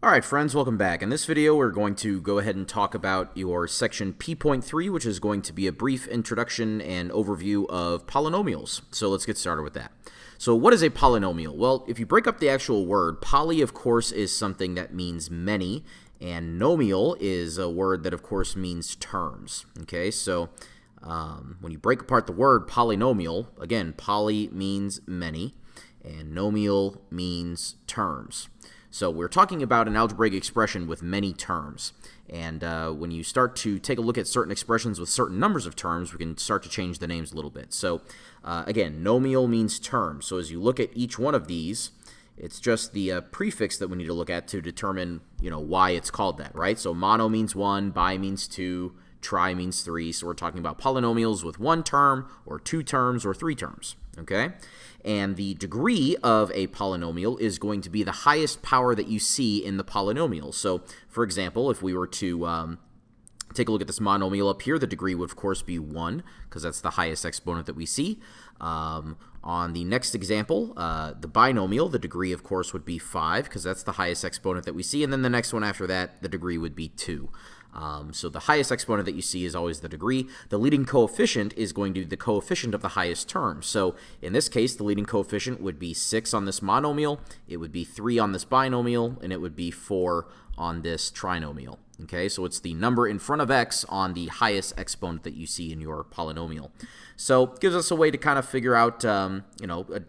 Alright friends, welcome back. In this video we're going to go ahead and talk about your section P.3, which is going to be a brief introduction and overview of polynomials. So let's get started with that. So what is a polynomial? Well, if you break up the actual word, poly of course is something that means many, and nomial is a word that of course means terms. Okay, so when you break apart the word polynomial, again, poly means many, and nomial means terms. So we're talking about an algebraic expression with many terms. And when you start to take a look at certain expressions with certain numbers of terms, we can start to change the names a little bit. So again, nomial means term. So as you look at each one of these, it's just the prefix that we need to look at to determine, why it's called that, right? So mono means one, bi means two, tri means three. So we're talking about polynomials with one term or two terms or three terms, okay? And the degree of a polynomial is going to be the highest power that you see in the polynomial. So, for example, if we were to take a look at this monomial up here, the degree would, of course, be 1, because that's the highest exponent that we see. On the next example, the binomial, the degree, of course, would be 5, because that's the highest exponent that we see. And then the next one after that, the degree would be 2. So the highest exponent that you see is always the degree. The leading coefficient is going to be the coefficient of the highest term. So in this case, the leading coefficient would be 6 on this monomial, it would be 3 on this binomial, and it would be 4 on this trinomial. Okay, so it's the number in front of x on the highest exponent that you see in your polynomial. So it gives us a way to kind of figure out, a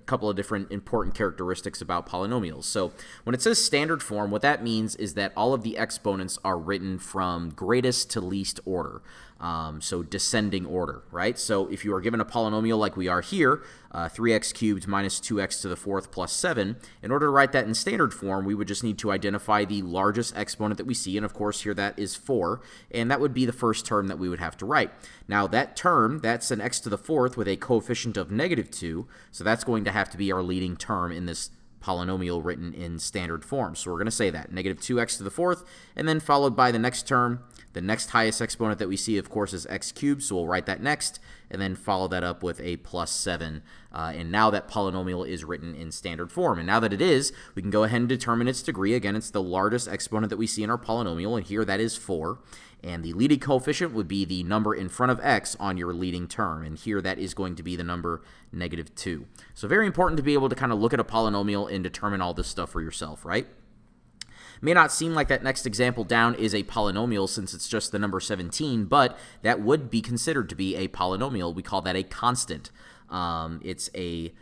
couple of different important characteristics about polynomials. So when it says standard form, what that means is that all of the exponents are written from greatest to least order. So descending order, right? So if you are given a polynomial like we are here, 3x cubed minus 2x to the fourth plus 7, in order to write that in standard form, we would just need to identify the largest exponent that we see, and of course here that is 4, and that would be the first term that we would have to write. Now that term, that's an x to the fourth with a coefficient of -2, so that's going to have to be our leading term in this polynomial written in standard form. So we're going to say that, -2x to the fourth, and then followed by the next term. The next highest exponent that we see, of course, is x cubed, so we'll write that next, and then follow that up with a plus 7. And now that polynomial is written in standard form. And now that it is, we can go ahead and determine its degree. Again, it's the largest exponent that we see in our polynomial, and here that is 4. And the leading coefficient would be the number in front of x on your leading term, and here that is going to be the number -2. So very important to be able to kind of look at a polynomial and determine all this stuff for yourself, right? May not seem like that next example down is a polynomial since it's just the number 17, but that would be considered to be a polynomial. We call that a constant. It's a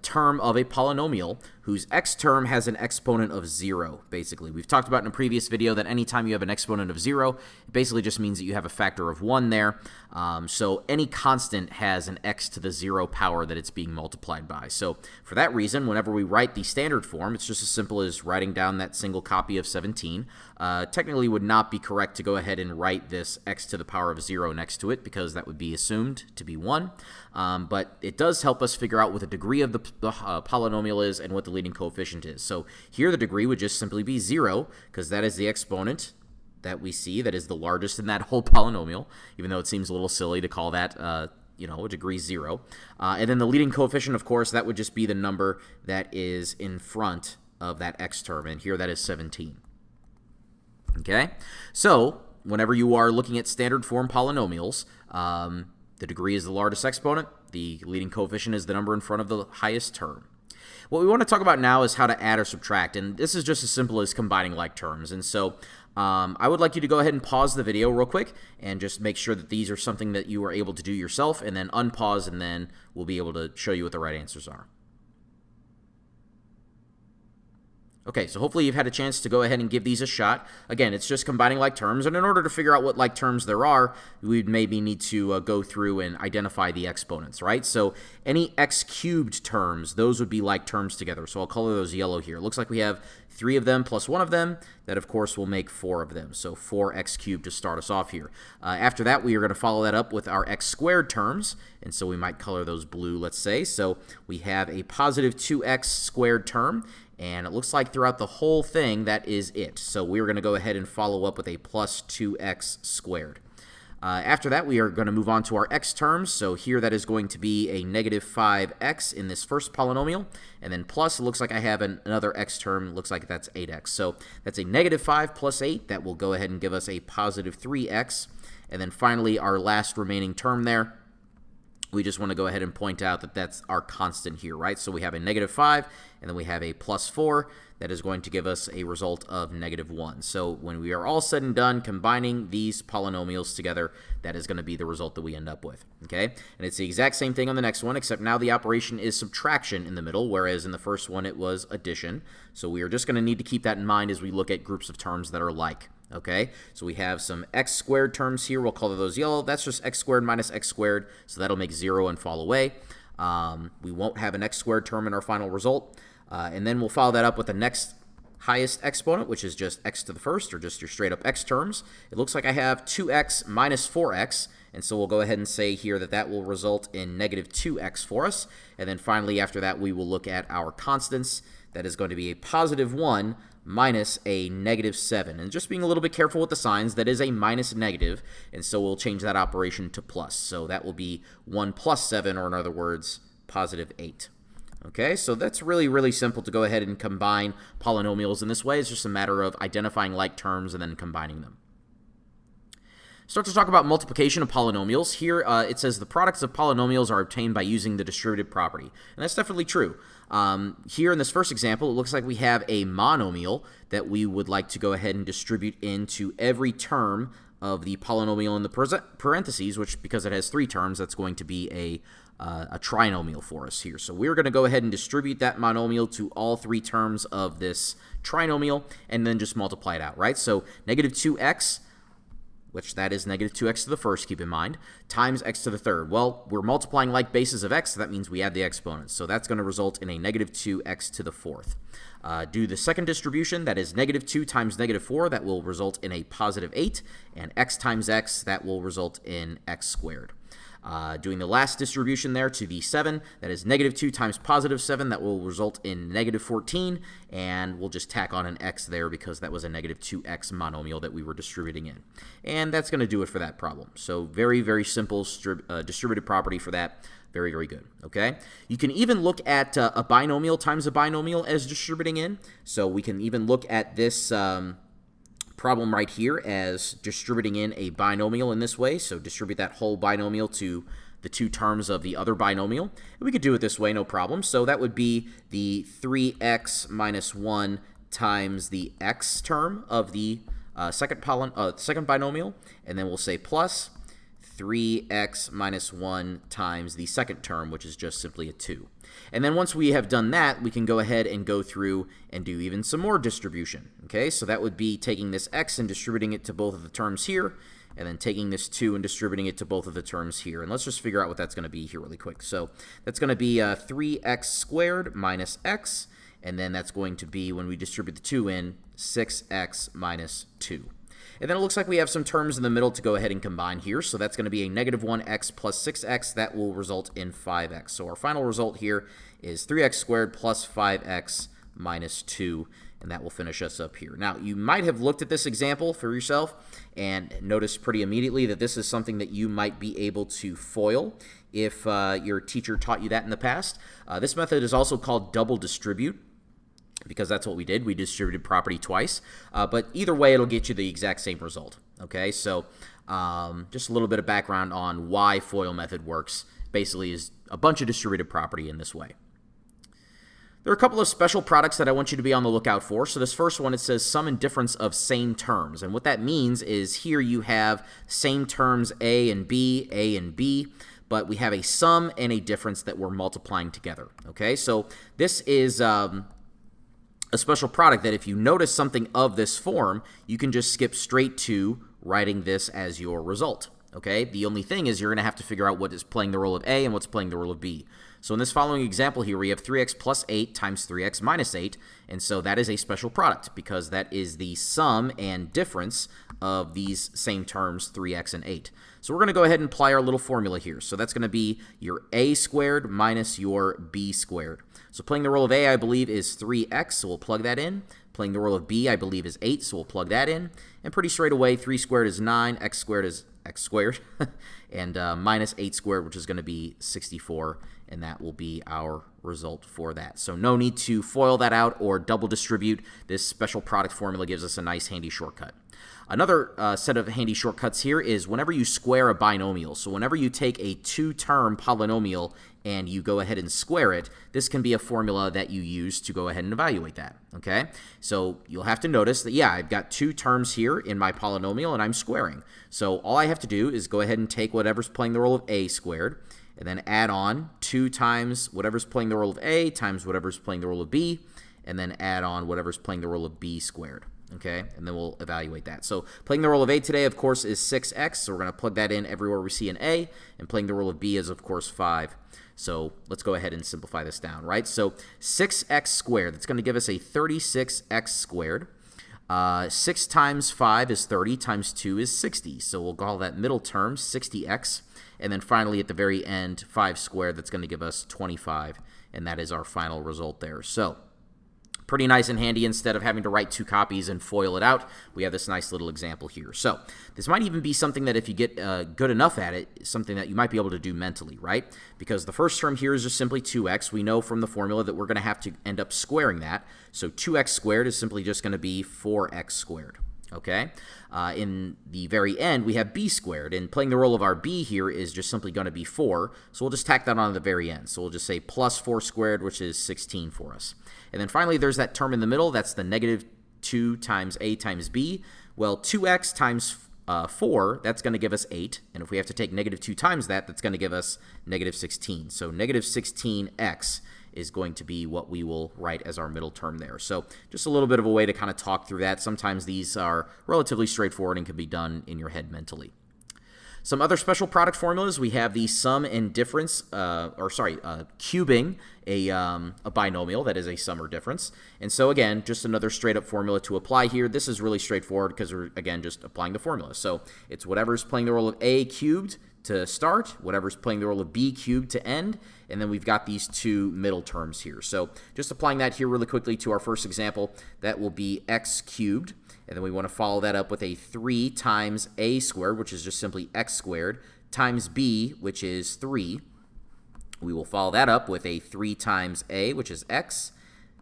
term of a polynomial whose x term has an exponent of 0, basically. We've talked about in a previous video that anytime you have an exponent of 0, it basically just means that you have a factor of 1 there. So any constant has an x to the 0 power that it's being multiplied by. So for that reason, whenever we write the standard form, it's just as simple as writing down that single copy of 17. Technically would not be correct to go ahead and write this x to the power of 0 next to it, because that would be assumed to be 1. But it does help us figure out what the degree of the polynomial is and what the leading coefficient is. So here the degree would just simply be 0, because that is the exponent that we see that is the largest in that whole polynomial, even though it seems a little silly to call that a degree 0. And then the leading coefficient, of course, that would just be the number that is in front of that x term, and here that is 17. Okay? So whenever you are looking at standard form polynomials, the degree is the largest exponent, the leading coefficient is the number in front of the highest term. What we want to talk about now is how to add or subtract, and this is just as simple as combining like terms. And so I would like you to go ahead and pause the video real quick and just make sure that these are something that you are able to do yourself, and then unpause, and then we'll be able to show you what the right answers are. Okay, so hopefully you've had a chance to go ahead and give these a shot. Again, it's just combining like terms, and in order to figure out what like terms there are, we'd maybe need to go through and identify the exponents, right? So any x cubed terms, those would be like terms together. So I'll color those yellow here. It looks like we have 3 of them plus 1 of them. That, of course, will make 4 of them. So 4x cubed to start us off here. After that, we are going to follow that up with our x squared terms, and so we might color those blue, let's say. So we have a positive 2x squared term, and it looks like throughout the whole thing, that is it. So we're going to go ahead and follow up with a plus 2x squared. After that, we are going to move on to our x terms. So here that is going to be a negative 5x in this first polynomial. And then plus, it looks like I have another x term. It looks like that's 8x. So that's a negative 5 plus 8. That will go ahead and give us a positive 3x. And then finally, our last remaining term there, we just want to go ahead and point out that that's our constant here, right? So we have a negative 5, and then we have a plus 4. That is going to give us a result of negative 1. So when we are all said and done combining these polynomials together, that is going to be the result that we end up with, okay? And it's the exact same thing on the next one, except now the operation is subtraction in the middle, whereas in the first one it was addition. So we are just going to need to keep that in mind as we look at groups of terms that are like. Okay, so we have some x squared terms here. We'll color those yellow. That's just x squared minus x squared, so that'll make 0 and fall away. We won't have an x squared term in our final result. And then we'll follow that up with the next highest exponent, which is just x to the first, or just your straight up x terms. It looks like I have 2x minus 4x, and so we'll go ahead and say here that that will result in negative 2x for us. And then finally, after that, we will look at our constants. That is going to be a positive 1 minus a negative 7. And just being a little bit careful with the signs, that is a minus negative, and so we'll change that operation to plus. So that will be 1 plus 7, or in other words, positive 8. Okay, so that's really, really simple to go ahead and combine polynomials in this way. It's just a matter of identifying like terms and then combining them. Start to talk about multiplication of polynomials. Here it says the products of polynomials are obtained by using the distributive property. And that's definitely true. Here in this first example, it looks like we have a monomial that we would like to go ahead and distribute into every term of the polynomial in the parentheses, which, because it has 3 terms, that's going to be a trinomial for us here. So we're going to go ahead and distribute that monomial to all 3 terms of this trinomial and then just multiply it out, right? So negative 2x, which that is negative 2x to the first, keep in mind, times x to the third. Well, we're multiplying like bases of x, so that means we add the exponents. So that's going to result in a negative 2x to the fourth. Do the second distribution, that is negative 2 times negative 4, that will result in a positive 8, and x times x, that will result in x squared. Doing the last distribution there to the 7, that is negative 2 times positive 7, that will result in negative 14, and we'll just tack on an x there because that was a negative 2x monomial that we were distributing in. And that's going to do it for that problem. So very, very simple distributive property for that. Very, very good, okay? You can even look at a binomial times a binomial as distributing in. So we can even look at this problem right here as distributing in a binomial in this way. So distribute that whole binomial to the 2 terms of the other binomial. And we could do it this way, no problem. So that would be the 3x minus 1 times the x term of the second binomial. And then we'll say plus 3x minus 1 times the second term, which is just simply a 2. And then once we have done that, we can go ahead and go through and do even some more distribution. Okay, so that would be taking this x and distributing it to both of the terms here, and then taking this 2 and distributing it to both of the terms here. And let's just figure out what that's going to be here really quick. So that's going to be 3x squared minus x, and then that's going to be, when we distribute the 2 in, 6x minus 2. And then it looks like we have some terms in the middle to go ahead and combine here. So that's going to be a negative 1x plus 6x. That will result in 5x. So our final result here is 3x squared plus 5x minus 2. And that will finish us up here. Now, you might have looked at this example for yourself and noticed pretty immediately that this is something that you might be able to FOIL if your teacher taught you that in the past. This method is also called double distribute, because that's what we did. We distributed property twice. But either way, it'll get you the exact same result. Okay, so just a little bit of background on why FOIL method works. Basically is a bunch of distributed property in this way. There are a couple of special products that I want you to be on the lookout for. So this first one, it says sum and difference of same terms. And what that means is here you have same terms A and B, but we have a sum and a difference that we're multiplying together. Okay, so this is a special product that if you notice something of this form, you can just skip straight to writing this as your result. Okay, the only thing is you're going to have to figure out what is playing the role of A and what's playing the role of B. So in this following example here, we have 3x plus 8 times 3x minus 8, and so that is a special product because that is the sum and difference of these same terms, 3x and 8. So we're going to go ahead and apply our little formula here. So that's going to be your a squared minus your b squared. So playing the role of a, I believe, is 3x, so we'll plug that in. Playing the role of b, I believe, is 8, so we'll plug that in. And pretty straight away, 3 squared is 9, x squared is x squared, and minus 8 squared, which is going to be 64, and that will be our result for that. So no need to FOIL that out or double distribute. This special product formula gives us a nice handy shortcut. Another set of handy shortcuts here is whenever you square a binomial. So whenever you take a two-term polynomial and you go ahead and square it, this can be a formula that you use to go ahead and evaluate that, okay? So you'll have to notice that, yeah, I've got two terms here in my polynomial and I'm squaring. So all I have to do is go ahead and take whatever's playing the role of a squared and then add on 2 times whatever's playing the role of a times whatever's playing the role of b, and then add on whatever's playing the role of b squared. Okay, and then we'll evaluate that. So playing the role of a today, of course, is 6x, so we're going to plug that in everywhere we see an a, and playing the role of b is, of course, 5. So let's go ahead and simplify this down, right? So 6x squared, that's going to give us a 36x squared. 6 times 5 is 30, times 2 is 60. So we'll call that middle term 60x. And then finally, at the very end, 5 squared, that's going to give us 25, and that is our final result there. So pretty nice and handy. Instead of having to write 2 copies and FOIL it out, we have this nice little example here. So this might even be something that if you get good enough at it, something that you might be able to do mentally, right? Because the first term here is just simply 2x. We know from the formula that we're going to have to end up squaring that. So 2x squared is simply just going to be 4x squared. Okay, in the very end, we have b squared, and playing the role of our b here is just simply going to be 4, so we'll just tack that on to the very end. So we'll just say plus 4 squared, which is 16 for us. And then finally, there's that term in the middle. That's the negative 2 times a times b. Well, 2x times 4, that's going to give us 8, and if we have to take negative 2 times that, that's going to give us negative 16. So negative 16x is going to be what we will write as our middle term there. So just a little bit of a way to kind of talk through that. Sometimes these are relatively straightforward and can be done in your head mentally. Some other special product formulas, we have the sum and difference, cubing a binomial that is a sum or difference. And so again, just another straight up formula to apply here. This is really straightforward because we're, again, just applying the formula. So it's whatever's playing the role of a cubed to start, whatever's playing the role of b cubed to end, and then we've got these 2 middle terms here. So just applying that here really quickly to our first example, that will be x cubed, and then we want to follow that up with a 3 times a squared, which is just simply x squared, times b, which is 3. We will follow that up with a 3 times a, which is x,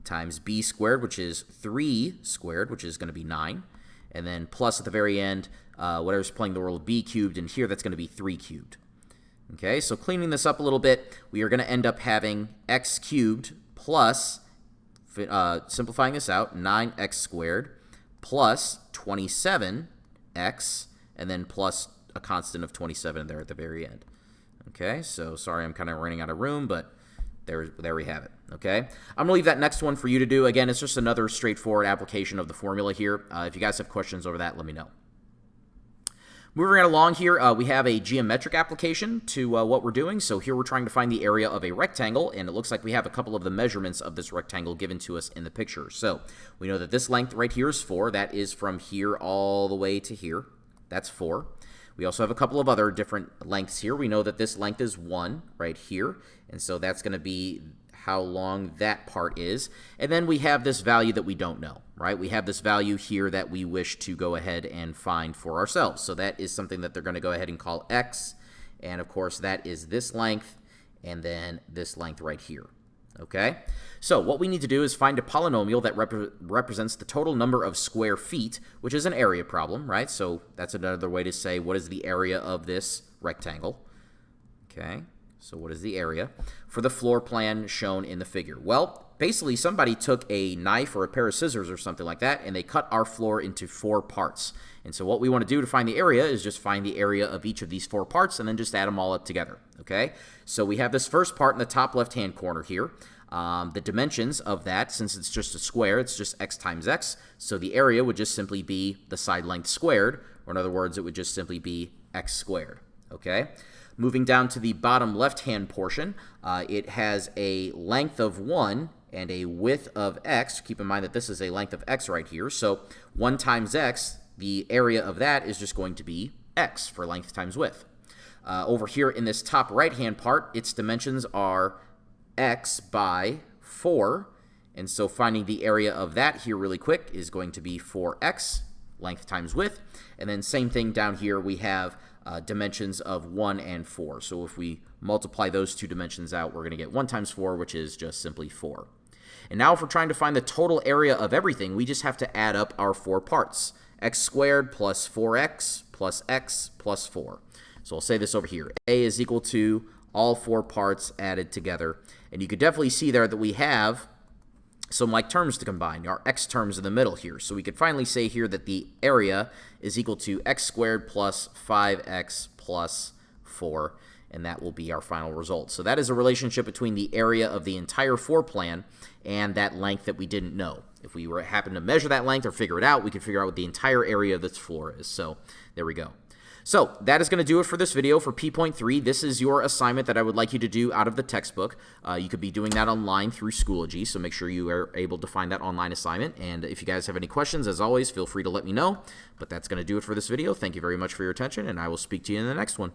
times b squared, which is 3 squared, which is going to be 9, and then plus at the very end, whatever's playing the role of b cubed, and here that's going to be 3 cubed. Okay, so cleaning this up a little bit, we are going to end up having x cubed plus, simplifying this out, 9x squared plus 27x, and then plus a constant of 27 there at the very end. Okay, so sorry I'm kind of running out of room, but there we have it. Okay, I'm going to leave that next one for you to do. Again, it's just another straightforward application of the formula here. If you guys have questions over that, let me know. Moving right along here, we have a geometric application to what we're doing. So here we're trying to find the area of a rectangle, and it looks like we have a couple of the measurements of this rectangle given to us in the picture. So we know that this length right here is 4. That is from here all the way to here. That's 4. We also have a couple of other different lengths here. We know that this length is 1 right here, and so that's going to be how long that part is. And then we have this value that we don't know, right? We have this value here that we wish to go ahead and find for ourselves. So that is something that they're going to go ahead and call x, and of course that is this length and then this length right here. Okay, so what we need to do is find a polynomial that represents the total number of square feet, which is an area problem, right? So that's another way to say what is the area of this rectangle. Okay, so what is the area for the floor plan shown in the figure? Well, basically somebody took a knife or a pair of scissors or something like that, and they cut our floor into 4 parts. And so what we want to do to find the area is just find the area of each of these 4 parts and then just add them all up together. Okay, so we have this first part in the top left-hand corner here. The dimensions of that, since it's just a square, it's just x times x, so the area would just simply be the side length squared, or in other words, it would just simply be x squared. Okay, moving down to the bottom left-hand portion, it has a length of 1 and a width of x. Keep in mind that this is a length of x right here, so 1 times x, the area of that is just going to be x for length times width. Over here in this top right-hand part, its dimensions are x by 4, and so finding the area of that here really quick is going to be 4x, length times width, and then same thing down here, we have dimensions of 1 and 4. So if we multiply those two dimensions out, we're going to get 1 times 4, which is just simply 4. And now if we're trying to find the total area of everything, we just have to add up our 4 parts. X squared plus 4x plus x plus 4. So I'll say this over here. A is equal to all 4 parts added together. And you could definitely see there that we have some like terms to combine. Our x terms in the middle here. So we could finally say here that the area is equal to x squared plus 5x plus 4. And that will be our final result. So that is a relationship between the area of the entire floor plan and that length that we didn't know. If we happen to measure that length or figure it out, we could figure out what the entire area of this floor is. So there we go. So that is going to do it for this video for P.3. This is your assignment that I would like you to do out of the textbook. You could be doing that online through Schoology, so make sure you are able to find that online assignment. And if you guys have any questions, as always, feel free to let me know. But that's going to do it for this video. Thank you very much for your attention, and I will speak to you in the next one.